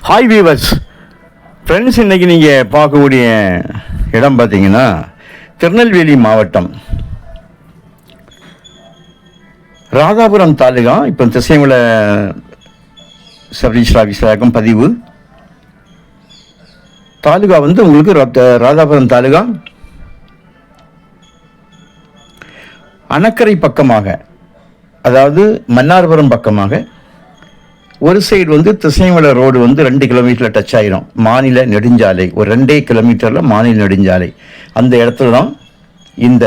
Hi viewers friends, இன்றைக்கி நீங்கள் பார்க்கக்கூடிய இடம் பார்த்தீங்கன்னா திருநெல்வேலி மாவட்டம் ராதாபுரம் தாலுகா. இப்போ திசைமலை சப்ரிஜிஸ்டர் ஆஃபீஸராகும் பதிவு. தாலுகா வந்து உங்களுக்கு ராதாபுரம் தாலுகா அணக்கரை பக்கமாக, அதாவது மன்னார்புரம் பக்கமாக ஒரு சைடு வந்து திசைமலை ரோடு வந்து 2 கிலோமீட்டரில் டச் ஆகிரும். மாநில நெடுஞ்சாலை ஒரு 2 கிலோமீட்டரில் மாநில நெடுஞ்சாலை. அந்த இடத்துல தான் இந்த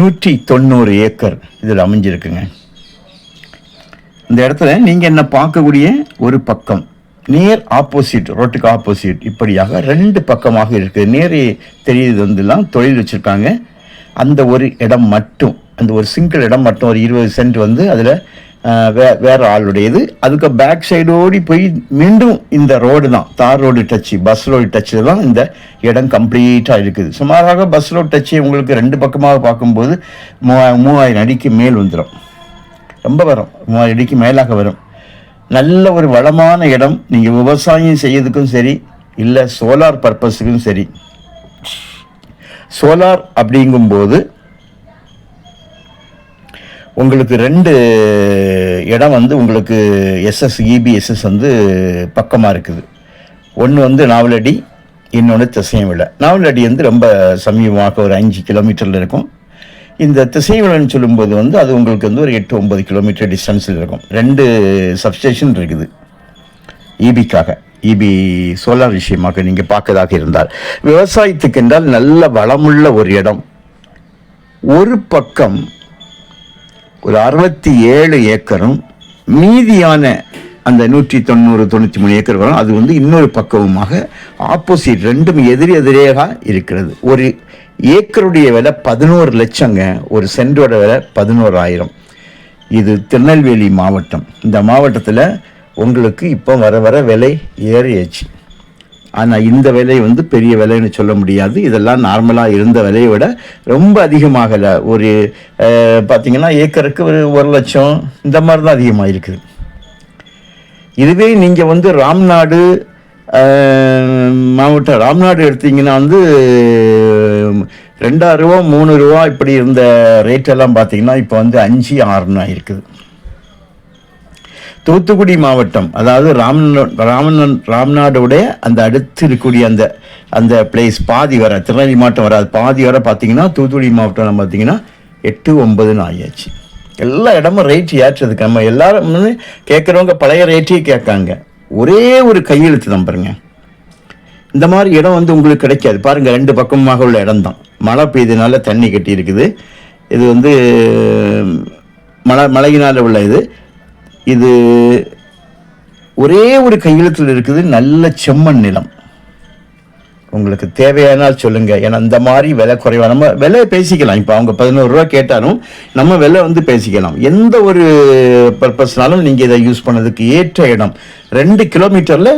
190 ஏக்கர் இதில் அமைஞ்சிருக்குங்க. இந்த இடத்துல நீங்கள் என்ன பார்க்கக்கூடிய ஒரு பக்கம் நேர் ஆப்போசிட், ரோட்டுக்கு ஆப்போசிட் இப்படியாக 2 பக்கமாக இருக்குது. நேரே தெரியுது வந்துலாம் தொழில் வச்சுருக்காங்க. அந்த ஒரு இடம் மட்டும், அந்த ஒரு சிங்கிள் இடம் மட்டும் ஒரு 20 சென்ட் வந்து அதில் வேறு ஆளுடையது. அதுக்கு பேக் சைடு ஓடி போய் மீண்டும் இந்த ரோடு தான் தார் ரோடு டச்சு, பஸ் ரோடு டச்சில் தான் இந்த இடம் கம்ப்ளீட்டாக இருக்குது. சுமாராக பஸ் ரோடு டச்சு உங்களுக்கு 2 பக்கமாக பார்க்கும்போது 3000 அடிக்கு மேல் வந்துடும். ரொம்ப வரும், 3000 அடிக்கு மேலாக வரும். நல்ல ஒரு வளமான இடம். நீங்கள் விவசாயம் செய்யறதுக்கும் சரி, இல்லை சோலார் பர்பஸுக்கும் சரி. சோலார் அப்படிங்கும்போது உங்களுக்கு 2 இடம் வந்து உங்களுக்கு EBSS வந்து பக்கமாக இருக்குது. ஒன்று வந்து நாவலடி, இன்னொன்று திசைமலை. நாவலடி வந்து ரொம்ப சமீபமாக ஒரு 5 கிலோமீட்டரில் இருக்கும். இந்த திசைமலைன்னு சொல்லும்போது வந்து அது உங்களுக்கு வந்து ஒரு 8-9 கிலோமீட்டர் டிஸ்டன்ஸில் இருக்கும். 2 சப்ஸ்டேஷன் இருக்குது EBக்காக, EB சோலார் விஷயமாக நீங்கள் பார்க்கதாக இருந்தால். விவசாயத்துக்கு என்றால் நல்ல வளமுள்ள ஒரு இடம். ஒரு பக்கம் ஒரு 67 ஏக்கரும் மீதியான அந்த 193 ஏக்கர் வரும். அது வந்து இன்னொரு பக்கமுமாக ஆப்போசிட், 2ம் எதிரெதிரேக இருக்கிறது. ஒரு ஏக்கருடைய விலை 11 லட்சங்க. ஒரு சென்டோட விலை 11,000. இது திருநெல்வேலி மாவட்டம். இந்த மாவட்டத்தில் உங்களுக்கு இப்போ வர வர விலை ஏறியாச்சு. ஆனால் இந்த விலை வந்து பெரிய விலைன்னு சொல்ல முடியாது. இதெல்லாம் நார்மலாக இருந்த விலையை விட ரொம்ப அதிகமாகலை. ஒரு பார்த்திங்கன்னா ஏக்கருக்கு ஒரு 1 லட்சம் இந்த மாதிரி தான் அதிகமாக இருக்குது. இதுவே நீங்கள் வந்து ராம்நாடு மாவட்டம், ராம்நாடு எடுத்தீங்கன்னா வந்து 2 ரூபா 3 ரூபா இப்படி இருந்த ரேட்டெல்லாம் பார்த்தீங்கன்னா இப்போ வந்து 5-6 இருக்குது. தூத்துக்குடி மாவட்டம், அதாவது ராம்நாடுடைய அந்த அடுத்து இருக்கக்கூடிய அந்த பிளேஸ் பாதி வர, திருநெல்வேலி மாவட்டம் வராது, பாதி வர பார்த்தீங்கன்னா தூத்துக்குடி மாவட்டம் பார்த்தீங்கன்னா 8-9 ஆயாச்சு. எல்லா இடமும் ரேட் ஏற்றதுக்கு நம்ம எல்லாரும் வந்து கேட்குறவங்க பழைய ரேட்டையே கேட்காங்க. ஒரே ஒரு கையெழுத்து தான் பாருங்க. இந்த மாதிரி இடம் வந்து உங்களுக்கு கிடைக்காது. பாருங்கள், 2 பக்கமாக உள்ள இடம் தான். மழை பெய்தனால தண்ணி கட்டி இருக்குது. இது வந்து மழையினால் உள்ள இது ஒரே ஒரு கையெழுத்தில் இருக்குது. நல்ல செம்மண் நிலம். உங்களுக்கு தேவையானால் சொல்லுங்கள். ஏன்னா இந்த மாதிரி விலை குறைவா நம்ம விலை பேசிக்கலாம். இப்போ அவங்க 11 ரூபா கேட்டாலும் நம்ம விலை வந்து பேசிக்கலாம். எந்த ஒரு பர்பஸ்னாலும் நீங்கள் இதை யூஸ் பண்ணதுக்கு ஏற்ற இடம். 2 கிலோமீட்டரில்